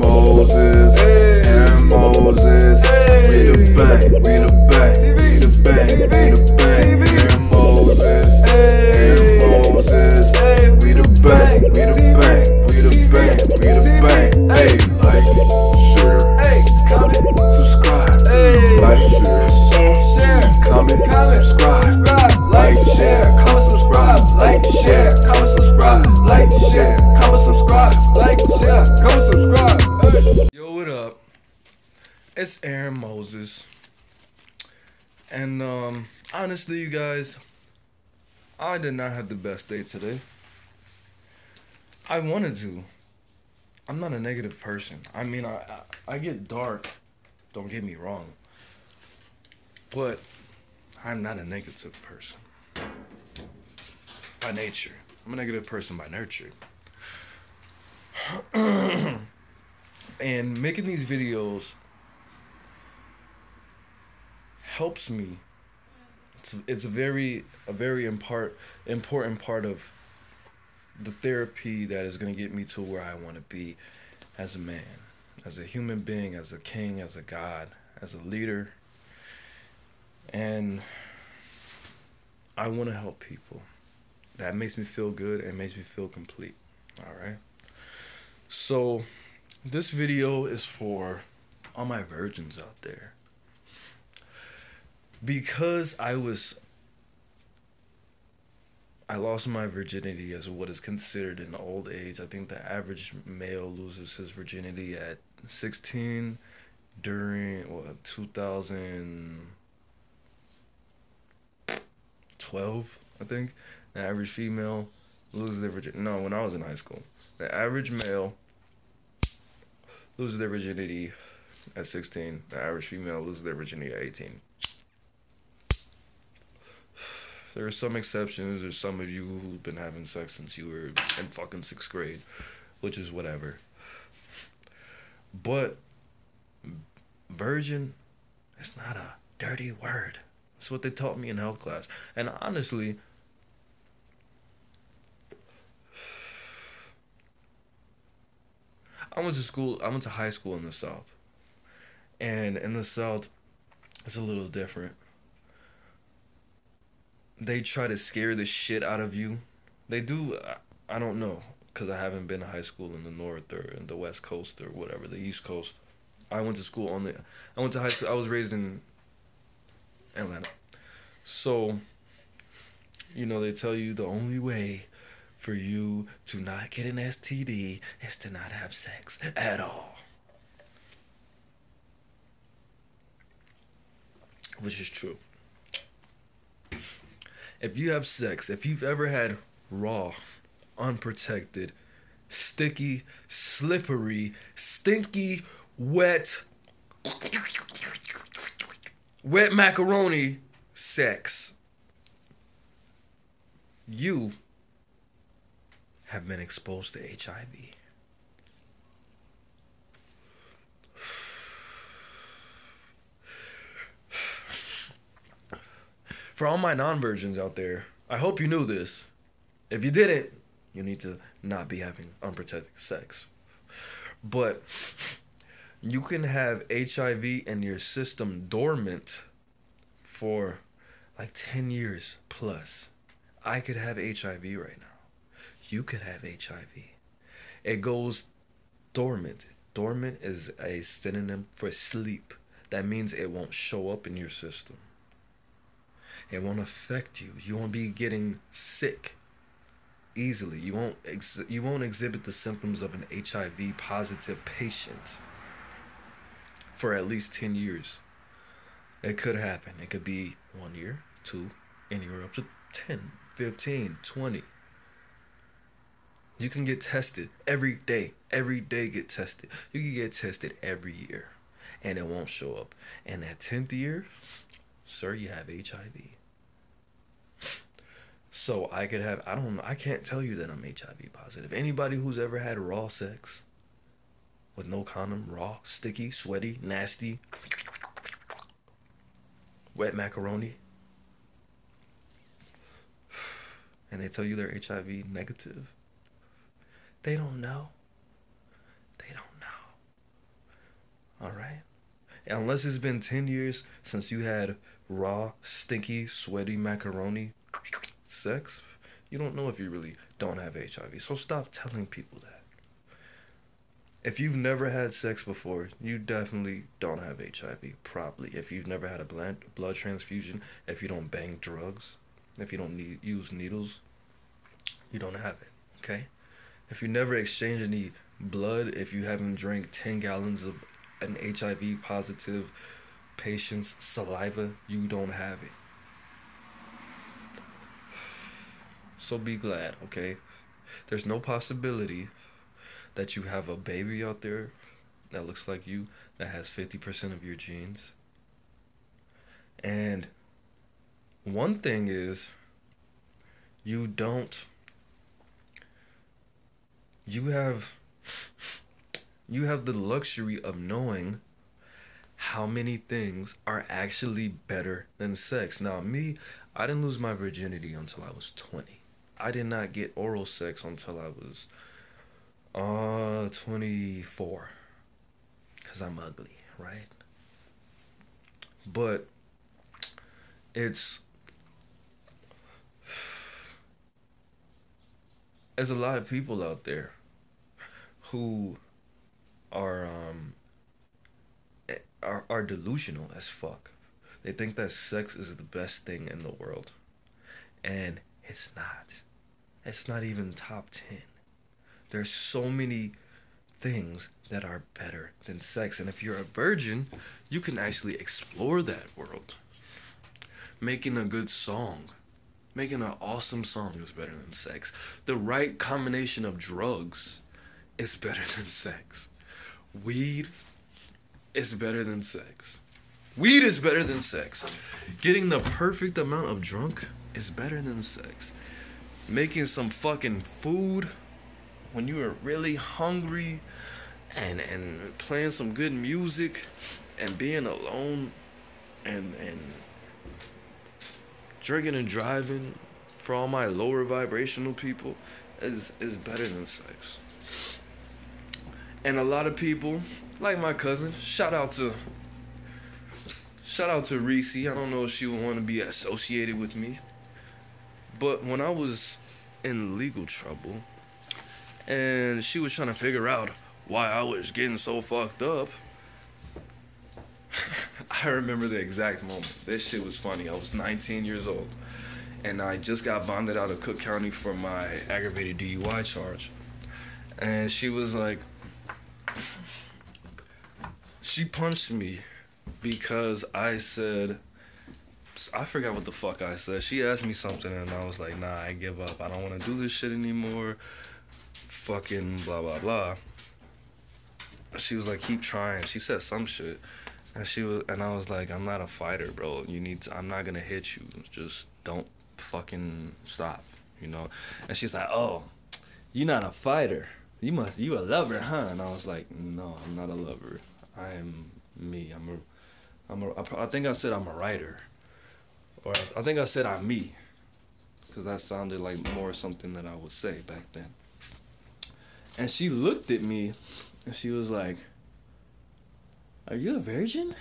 AaroniMoses, AaroniMoses, we the bang, we the bang, we the bang, we the bang, AaroniMoses, AaroniMoses, we the bang, we the bang, we the bang, we the bang. Hey, like, share, comment, subscribe, like, share, comment, subscribe, like, share, comment, subscribe, like, share, comment, subscribe, like, share, comment, subscribe, like, share, comment, subscribe. Yo, what up? It's AaroniMoses, and honestly, you guys, I did not have the best day today. I wanted to. I'm not a negative person. I mean, I get dark. Don't get me wrong. But I'm not a negative person by nature. I'm a negative person by nurture. And making these videos helps me. It's a very important part of the therapy that is going to get me to where I want to be as a man, as a human being, as a king, as a god, as a leader. And I want to help people. That makes me feel good and makes me feel complete. All right. So this video is for all my virgins out there. Because I lost my virginity as what is considered an old age. I think the average male loses his virginity at 16 during 2012, I think. The average female loses their virginity. No, when I was in high school. The average male loses their virginity at 16. The average female loses their virginity at 18. There are some exceptions. There's some of you who've been having sex since you were in fucking 6th grade, which is whatever. But virgin is not a dirty word. That's what they taught me in health class. And honestly, I went to high school in the South. And in the South, it's a little different. They try to scare the shit out of you. They do. I don't know, because I haven't been to high school in the North or in the West Coast or whatever, the East Coast. I went to school I went to high school. I was raised in Atlanta. So, you know, they tell you the only way for you to not get an STD is to not have sex at all. Which is true. If you have sex, if you've ever had raw, unprotected, sticky, slippery, stinky, wet macaroni sex, you have been exposed to HIV. For all my non-virgins out there, I hope you knew this. If you didn't, you need to not be having unprotected sex. But you can have HIV in your system dormant for like 10 years plus. I could have HIV right now. You could have HIV. It goes dormant. Dormant is a synonym for sleep. That means it won't show up in your system. It won't affect you. You won't be getting sick easily. You won't exhibit the symptoms of an HIV positive patient for at least 10 years. It could happen. It could be 1 year, 2, anywhere up to 10, 15, 20. You can get tested every day. Every day get tested. You can get tested every year. And it won't show up. And that 10th year, sir, you have HIV. So I could have, I can't tell you that I'm HIV positive. Anybody who's ever had raw sex with no condom, raw, sticky, sweaty, nasty, wet macaroni, and they tell you they're HIV negative, they don't know. They don't know. Unless it's been 10 years since you had raw, stinky, sweaty macaroni sex, you don't know if you really don't have HIV. So stop telling people that. If you've never had sex before, you definitely don't have HIV, probably. If you've never had a blood transfusion, if you don't bang drugs, if you don't use needles, you don't have it, okay? If you never exchange any blood, if you haven't drank 10 gallons of an HIV positive patient's saliva, you don't have it. So be glad, okay? There's no possibility that you have a baby out there that looks like you, that has 50% of your genes. And one thing is, you have the luxury of knowing how many things are actually better than sex. Now, me, I didn't lose my virginity until I was 20. I did not get oral sex until I was 24. Because I'm ugly, right? But there's a lot of people out there who are delusional as fuck. They think that sex is the best thing in the world, and it's not. It's not even top 10. There's so many things that are better than sex, and if you're a virgin, you can actually explore that world. Making a good song, making an awesome song is better than sex. The right combination of drugs is better than sex. Weed is better than sex. Weed is better than sex. Getting the perfect amount of drunk is better than sex. Making some fucking food when you are really hungry and playing some good music and being alone and drinking and driving for all my lower vibrational people is better than sex. And a lot of people, like my cousin, shout out to Reese. I don't know if she would want to be associated with me, but when I was in legal trouble and she was trying to figure out why I was getting so fucked up, I remember the exact moment. This shit was funny. I was 19 years old, and I just got bonded out of Cook County for my aggravated DUI charge. And she was like, she punched me because I said, I forgot what the fuck I said. She asked me something and I was like, nah, I give up. I don't want to do this shit anymore. Fucking blah, blah, blah. She was like, keep trying. She said some shit. And I was like, I'm not a fighter, bro. I'm not gonna hit you. Just don't fucking stop, you know? And she's like, oh, you're not a fighter. You a lover, huh? And I was like, no, I'm not a lover. I am me. I think I said I'm a writer. Or I think I said I'm me. Because that sounded like more something that I would say back then. And she looked at me and she was like, are you a virgin?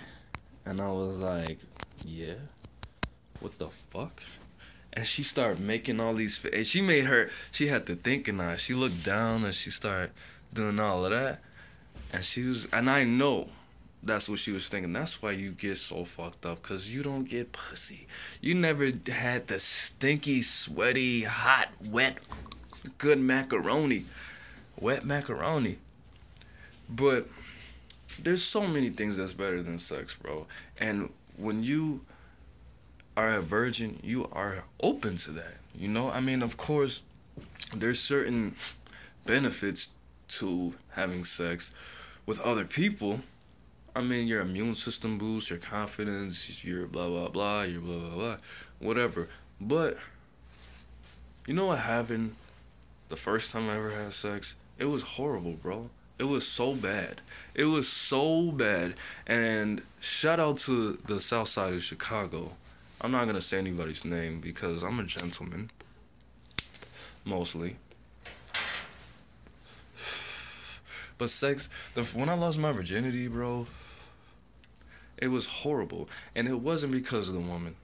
And I was like, yeah. What the fuck? And she started making all these and she had to think and she looked down and she started doing all of that. And I know that's what she was thinking. That's why you get so fucked up, because you don't get pussy. You never had the stinky, sweaty, hot, wet, good macaroni. Wet macaroni. But there's so many things that's better than sex, bro. And when you are a virgin, you are open to that. You know, I mean, of course, there's certain benefits to having sex with other people. I mean, your immune system boosts, your confidence, your blah, blah, blah, your blah, blah, blah, whatever. But, you know what happened the first time I ever had sex? It was horrible, bro. It was so bad. It was so bad. And shout out to the south side of Chicago. I'm not going to say anybody's name because I'm a gentleman. Mostly. But sex, when I lost my virginity, bro, It was horrible. And it wasn't because of the woman.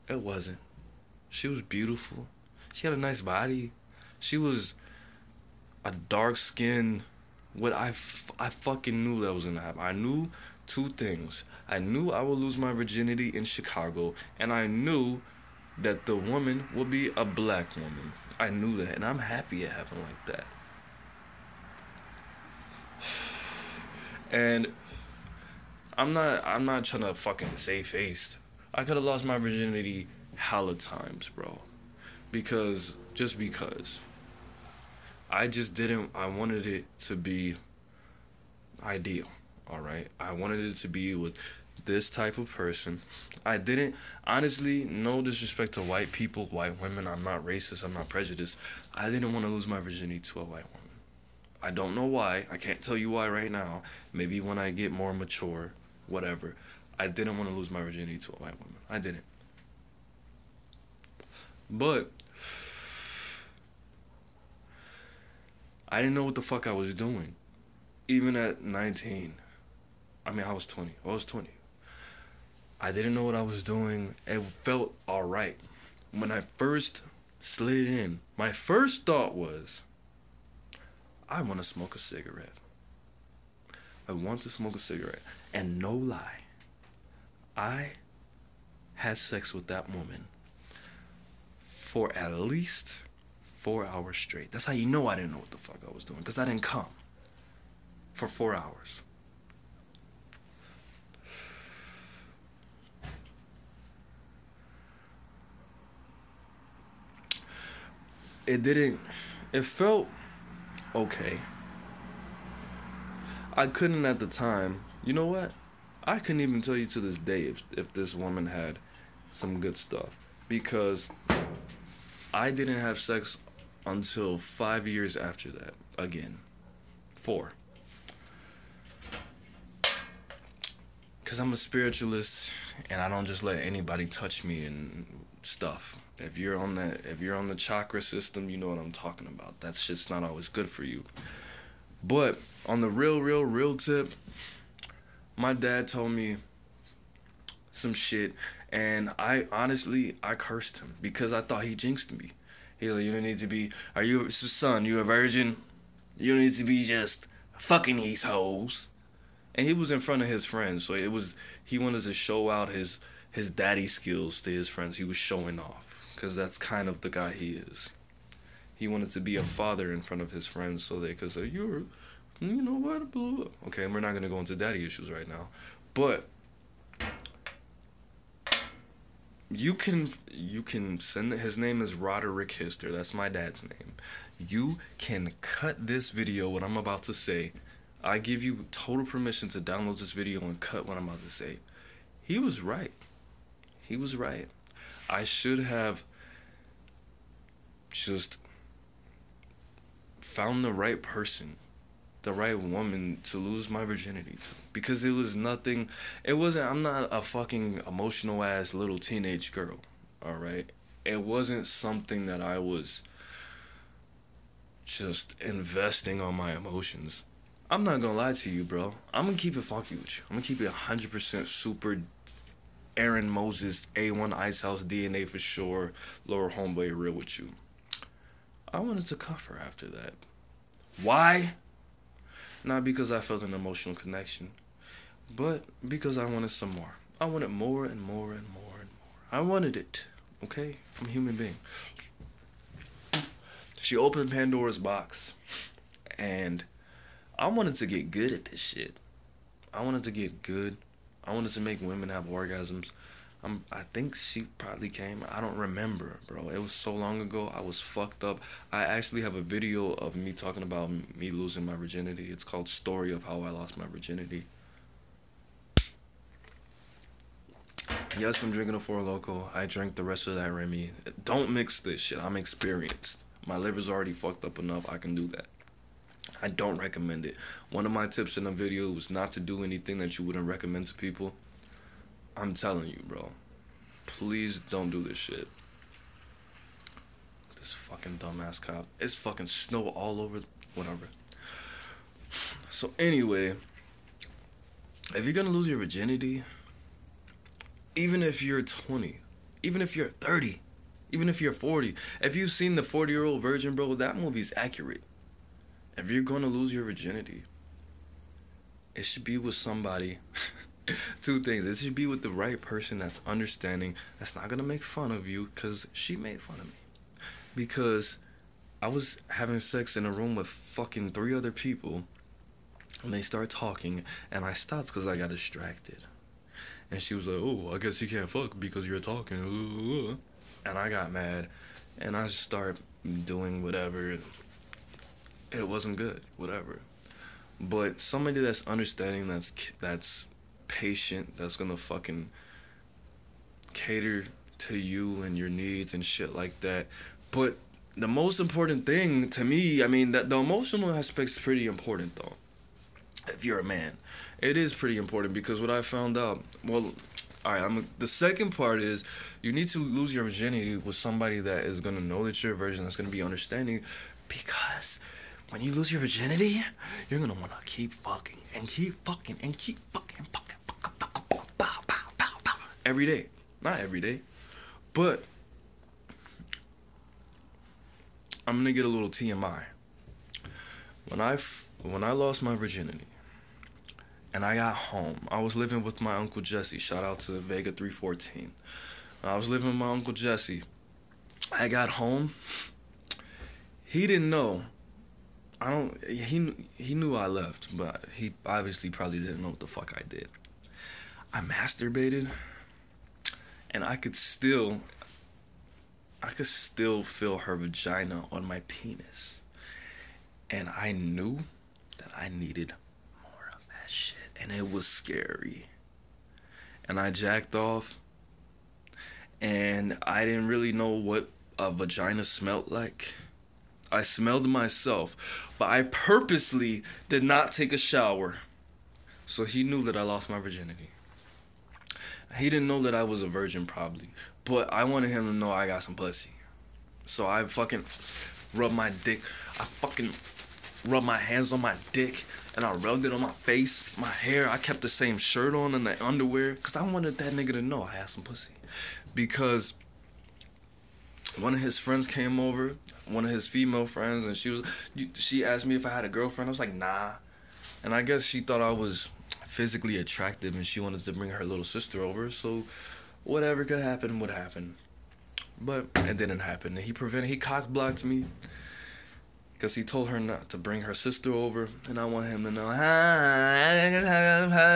It wasn't. She was beautiful. She had a nice body. She was a dark skin. What I fucking knew that was gonna happen. I knew two things. I knew I would lose my virginity in Chicago, and I knew that the woman would be a black woman. I knew that, and I'm happy it happened like that. And I'm not trying to fucking save face. I could have lost my virginity hella times, bro. Because I just didn't. I wanted it to be ideal. All right. I wanted it to be with this type of person. I didn't, honestly, no disrespect to white people, white women. I'm not racist. I'm not prejudiced. I didn't want to lose my virginity to a white woman. I don't know why. I can't tell you why right now. Maybe when I get more mature, whatever. I didn't want to lose my virginity to a white woman. I didn't. But I didn't know what the fuck I was doing. Even at 19. I mean, I was 20. I was 20. I didn't know what I was doing. It felt alright. When I first slid in, my first thought was, I want to smoke a cigarette. I want to smoke a cigarette. And no lie, I had sex with that woman for at least 4 hours straight. That's how you know I didn't know what the fuck I was doing. Because I didn't come for 4 hours. It felt okay. I couldn't at the time. You know what? I couldn't even tell you to this day if this woman had some good stuff. Because I didn't have sex until 5 years after that. Again. 4. Because I'm a spiritualist and I don't just let anybody touch me and stuff. If you're on the chakra system, you know what I'm talking about. That shit's not always good for you. But on the real tip, my dad told me some shit, and I cursed him because I thought he jinxed me. He was like, you don't need to be, son, you a virgin? You don't need to be just fucking these hoes. And he was in front of his friends, so he wanted to show out his daddy skills to his friends. He was showing off, because that's kind of the guy he is. He wanted to be a father in front of his friends so they could say, you know what, blah, blah. Okay, and we're not going to go into daddy issues right now. But you can send it. His name is Roderick Hister. That's my dad's name. You can cut this video, what I'm about to say. I give you total permission to download this video and cut what I'm about to say. He was right. He was right. I should have just found the right person, the right woman to lose my virginity to. Because it was nothing, I'm not a fucking emotional ass little teenage girl, alright? It wasn't something that I was just investing on my emotions. I'm not gonna lie to you, bro. I'm gonna keep it funky with you. I'm gonna keep it 100% super AaroniMoses, A1 Ice House DNA for sure, lower homeboy real with you. I wanted to cuff her after that. Why? Not because I felt an emotional connection, but because I wanted some more. I wanted more and more and more and more. I wanted it, okay? I'm a human being. She opened Pandora's box, and I wanted to get good at this shit. I wanted to get good. I wanted to make women have orgasms. I think she probably came. I don't remember, bro. It was so long ago. I was fucked up. I actually have a video of me talking about me losing my virginity. It's called Story of How I Lost My Virginity. Yes, I'm drinking a Four Loko. I drank the rest of that Remy. Don't mix this shit. I'm experienced. My liver's already fucked up enough. I can do that. I don't recommend it. One of my tips in the video was not to do anything that you wouldn't recommend to people. I'm telling you, bro. Please don't do this shit. This fucking dumbass cop. It's fucking snow all over. Whatever. So anyway, if you're gonna lose your virginity, even if you're 20, even if you're 30, even if you're 40, if you've seen the 40-year-old virgin, bro, that movie's accurate. If you're gonna lose your virginity, it should be with somebody. Two things. It should be with the right person that's understanding, that's not gonna make fun of you, because she made fun of me. Because I was having sex in a room with fucking 3 other people, and they start talking, and I stopped because I got distracted. And she was like, oh, I guess you can't fuck because you're talking. And I got mad, and I just started doing whatever. It wasn't good, whatever. But somebody that's understanding, that's patient, that's gonna fucking cater to you and your needs and shit like that. But the most important thing to me, I mean, that the emotional aspect's pretty important though. If you're a man, it is pretty important, because what I found out, well, alright, the second part is you need to lose your virginity with somebody that is gonna know that you're a virgin, that's gonna be understanding, because when you lose your virginity, you're gonna wanna keep fucking and keep fucking and keep fucking every day. Not every day, but I'm gonna get a little TMI. When I lost my virginity and I got home, I was living with my Uncle Jesse. Shout out to Vega 314. I was living with my Uncle Jesse. I got home. He didn't know. He knew I left, but he obviously probably didn't know what the fuck I did. I masturbated, and I could still feel her vagina on my penis. And I knew that I needed more of that shit, and it was scary. And I jacked off, and I didn't really know what a vagina smelled like. I smelled myself, but I purposely did not take a shower. So he knew that I lost my virginity. He didn't know that I was a virgin probably, but I wanted him to know I got some pussy. So I fucking rubbed my dick. I fucking rubbed my hands on my dick, and I rubbed it on my face, my hair. I kept the same shirt on and the underwear, because I wanted that nigga to know I had some pussy. Because one of his friends came over, one of his female friends, and she asked me if I had a girlfriend. I was like, nah. And I guess she thought I was physically attractive, and she wanted to bring her little sister over, so whatever could happen would happen. But it didn't happen. He cock-blocked me, because he told her not to bring her sister over, and I want him to know,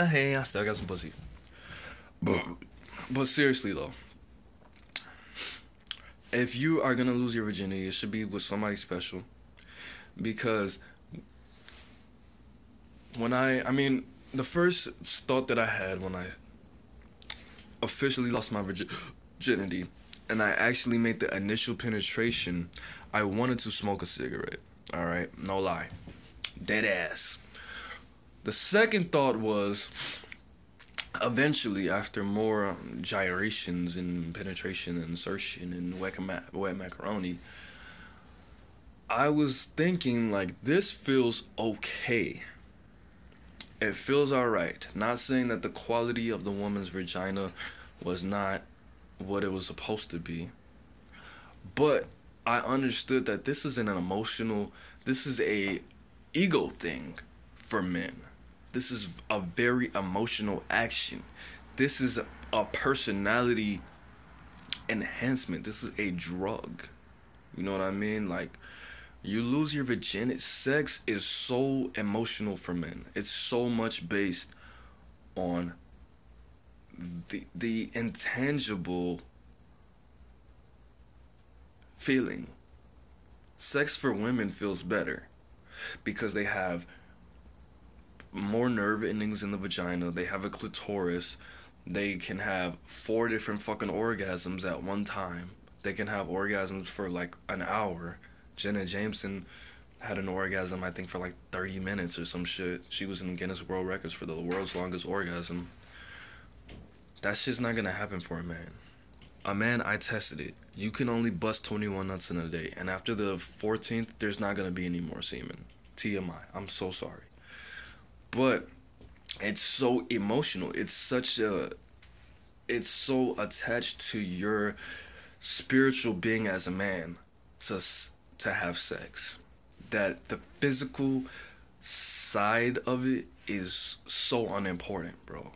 hey, I still got some pussy. But seriously though, if you are gonna lose your virginity, it should be with somebody special. Because the first thought that I had when I officially lost my virginity and I actually made the initial penetration, I wanted to smoke a cigarette. Alright, no lie. Dead ass. The second thought was, eventually, after more gyrations and penetration and insertion and wet macaroni, I was thinking, like, this feels okay. It feels alright. Not saying that the quality of the woman's vagina was not what it was supposed to be, but I understood that this is this is a ego thing for men. This is a very emotional action. This is a personality enhancement. This is a drug. You know what I mean? Like, you lose your virginity. Sex is so emotional for men. It's so much based on the intangible feeling. Sex for women feels better because they have more nerve endings in the vagina. They have a clitoris. They can have 4 different fucking orgasms at one time. They can have orgasms for like an hour. Jenna Jameson had an orgasm, I think, for like 30 minutes or some shit. She was in Guinness World Records for the world's longest orgasm. That shit's not gonna happen for a man. A man, I tested it. You can only bust 21 nuts in a day. And after the 14th, there's not gonna be any more semen. TMI. I'm so sorry. But it's so emotional. It's it's so attached to your spiritual being as a man to have sex that the physical side of it is so unimportant, bro.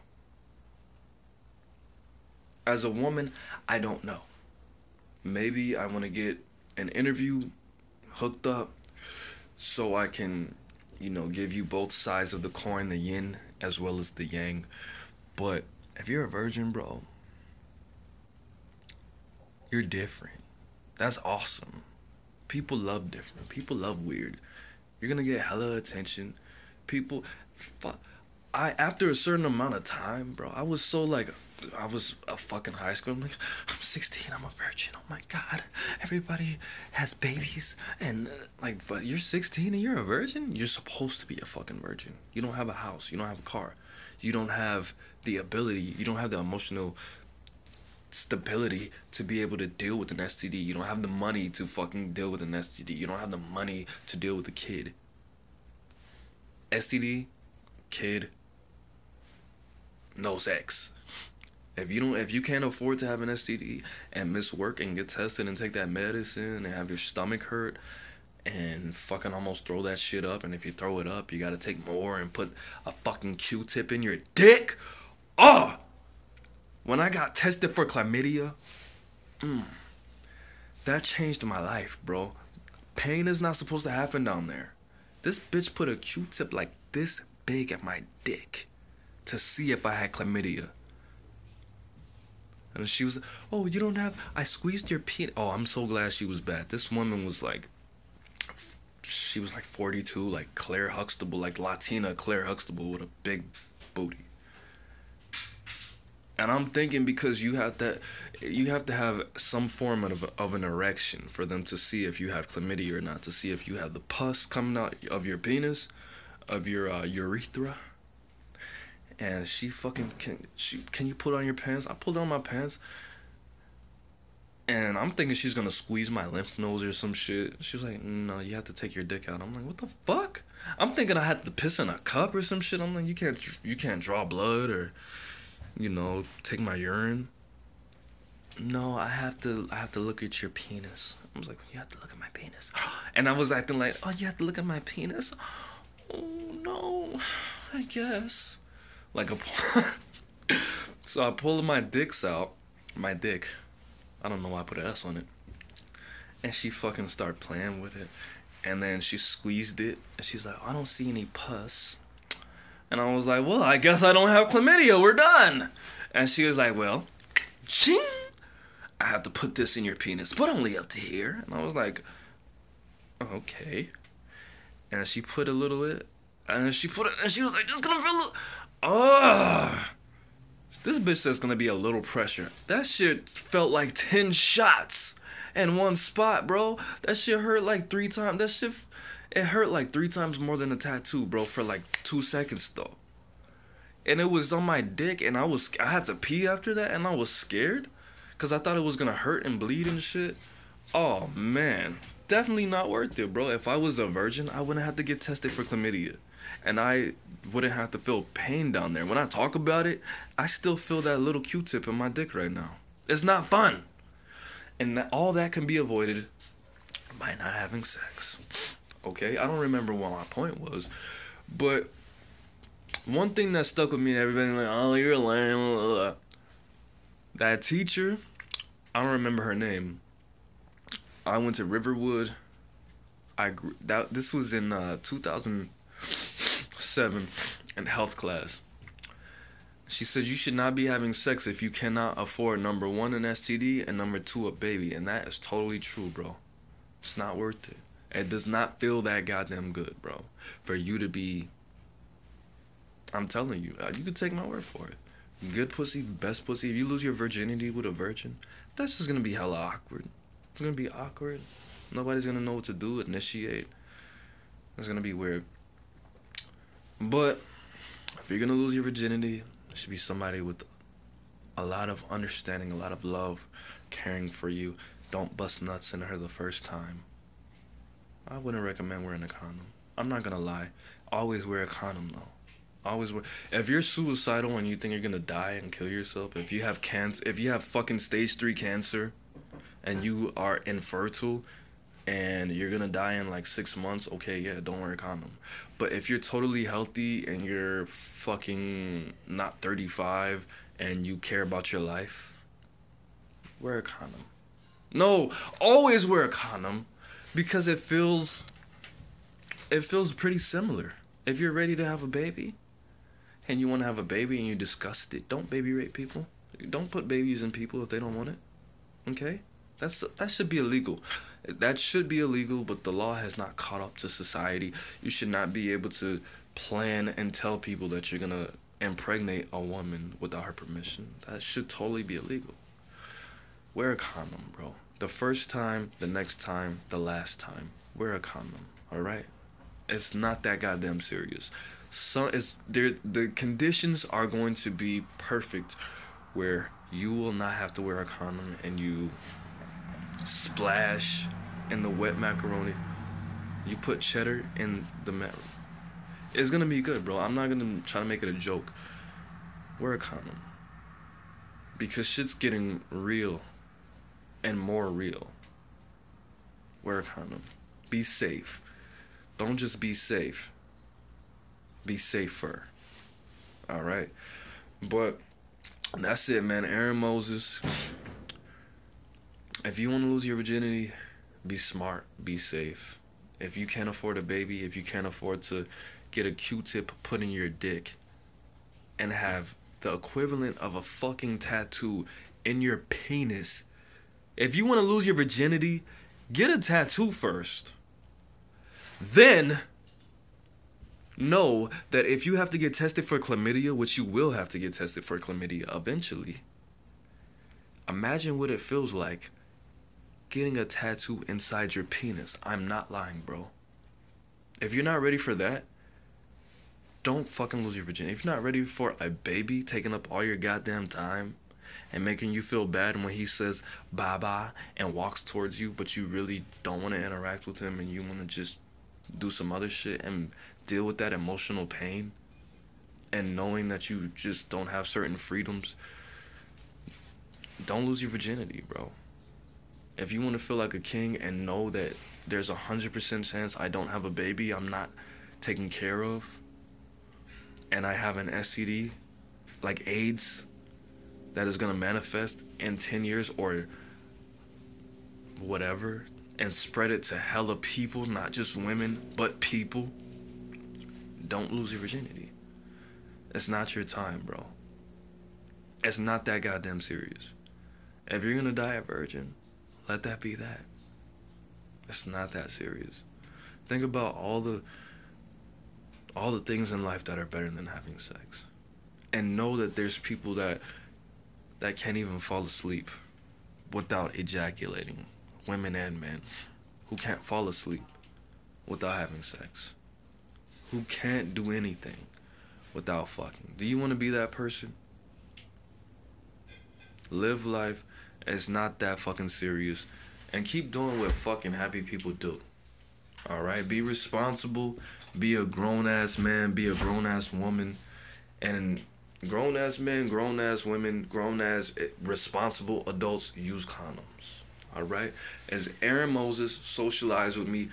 As a woman, I don't know. Maybe I want to get an interview hooked up so I can, give you both sides of the coin, the yin as well as the yang. But if you're a virgin, bro, you're different. That's awesome. People love different. People love weird. You're gonna get hella attention. After a certain amount of time, bro, I was a fucking high school. I'm like, I'm 16, I'm a virgin. Oh my God, everybody has babies. And but you're 16 and you're a virgin? You're supposed to be a fucking virgin. You don't have a house. You don't have a car. You don't have the ability. You don't have the emotional stability to be able to deal with an STD. You don't have the money to fucking deal with an STD. You don't have the money to deal with a kid. STD, kid, no sex. If you can't afford to have an STD and miss work and get tested and take that medicine and have your stomach hurt and fucking almost throw that shit up, and if you throw it up, you gotta take more and put a fucking Q-tip in your dick. Oh! When I got tested for chlamydia, that changed my life, bro. Pain is not supposed to happen down there. This bitch put a Q-tip like this big at my dick to see if I had chlamydia. And she was, oh, you don't have, I squeezed your penis. Oh, I'm so glad she was bad. This woman was she was 42, like Claire Huxtable, like Latina Claire Huxtable with a big booty. And I'm thinking because you have to have some form of an erection for them to see if you have chlamydia or not, to see if you have the pus coming out of your penis, of your urethra. And she fucking, can you pull on your pants? I pulled on my pants. And I'm thinking she's gonna squeeze my lymph nodes or some shit. She was like, no, you have to take your dick out. I'm like, what the fuck? I'm thinking I had to piss in a cup or some shit. I'm like, you can't draw blood or, take my urine. No, I have to look at your penis. I was like, you have to look at my penis. And I was acting like, oh, you have to look at my penis? Oh, no, I guess. So I pulled my dicks out. My dick. I don't know why I put an S on it. And she fucking started playing with it. And then she squeezed it. And she's like, I don't see any pus. And I was like, well, I guess I don't have chlamydia. We're done. And she was like, well, ching. I have to put this in your penis, but only up to here. And I was like, okay. And she put a little bit. And she put it. And she was like, just gonna feel it. This bitch says it's gonna be a little pressure. That shit felt like 10 shots in one spot, bro. That shit hurt like 3 times. It hurt like 3 times more than a tattoo, bro, for like 2 seconds though. And it was on my dick, and I had to pee after that, and I was scared because I thought it was gonna hurt and bleed and shit. Oh man, definitely not worth it, bro. If I was a virgin, I wouldn't have to get tested for chlamydia. And I wouldn't have to feel pain down there. When I talk about it, I still feel that little Q-tip in my dick right now. It's not fun. And all that can be avoided by not having sex. Okay? I don't remember what my point was. But one thing that stuck with me, everybody like, oh, you're lame. Blah, blah. That teacher, I don't remember her name. I went to Riverwood. This was in 2007 in health class. She said you should not be having sex if you cannot afford number 1 an STD and number 2 a baby, and that is totally true, bro. It's not worth it. It does not feel that goddamn good, bro, for you to be. I'm telling you, you can take my word for it. Good pussy, best pussy. If you lose your virginity with a virgin, that's just gonna be hella awkward. It's gonna be awkward. Nobody's gonna know what to do, initiate. It's gonna be weird. But if you're gonna lose your virginity, it should be somebody with a lot of understanding, a lot of love, caring for you. Don't bust nuts in her the first time. I wouldn't recommend wearing a condom. I'm not gonna lie. Always wear a condom though. Always wear. If you're suicidal and you think you're gonna die and kill yourself, if you have cancer, if you have fucking stage 3 cancer, and you are infertile, and you're gonna die in like 6 months, okay, yeah, don't wear a condom. But if you're totally healthy and you're fucking not 35 and you care about your life, wear a condom. No, always wear a condom, because it feels pretty similar. If you're ready to have a baby and you want to have a baby and you're disgusted, don't baby rape people. Don't put babies in people if they don't want it. Okay? That should be illegal. That should be illegal, but the law has not caught up to society. You should not be able to plan and tell people that you're gonna impregnate a woman without her permission. That should totally be illegal. Wear a condom, bro. The first time, the next time, the last time. Wear a condom, alright? It's not that goddamn serious. The conditions are going to be perfect where you will not have to wear a condom and you splash in the wet macaroni. You put cheddar in the macaroni. It's gonna be good, bro. I'm not gonna try to make it a joke. Wear a condom. Because shit's getting real and more real. Wear a condom. Be safe. Don't just be safe. Be safer. Alright? But that's it, man. AaroniMoses. If you want to lose your virginity, be smart, be safe. If you can't afford a baby, if you can't afford to get a Q-tip put in your dick and have the equivalent of a fucking tattoo in your penis, if you want to lose your virginity, get a tattoo first. Then know that if you have to get tested for chlamydia, which you will have to get tested for chlamydia eventually, imagine what it feels like getting a tattoo inside your penis. I'm not lying, bro. If you're not ready for that, don't fucking lose your virginity. If you're not ready for a baby taking up all your goddamn time and making you feel bad when he says bye-bye and walks towards you, but you really don't want to interact with him and you want to just do some other shit and deal with that emotional pain and knowing that you just don't have certain freedoms, don't lose your virginity, bro. If you want to feel like a king and know that there's 100% chance I don't have a baby I'm not taken care of, and I have an STD, like AIDS, that is going to manifest in 10 years or whatever, and spread it to hella people, not just women, but people, don't lose your virginity. It's not your time, bro. It's not that goddamn serious. If you're going to die a virgin, let that be that. It's not that serious. Think about all the things in life that are better than having sex. And know that there's people that can't even fall asleep without ejaculating. Women and men who can't fall asleep without having sex. Who can't do anything without fucking. Do you want to be that person? Live life. It's not that fucking serious. And keep doing what fucking happy people do. Alright? Be responsible. Be a grown-ass man. Be a grown-ass woman. And grown-ass men, grown-ass women, grown-ass responsible adults use condoms. Alright? As AaroniMoses, socialize with me.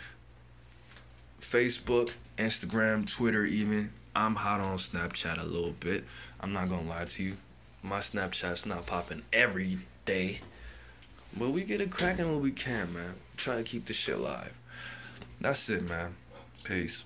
Facebook, Instagram, Twitter even. I'm hot on Snapchat a little bit. I'm not gonna lie to you. My Snapchat's not popping every day. But we get it cracking when we can, man. Try to keep this shit alive. That's it, man. Peace.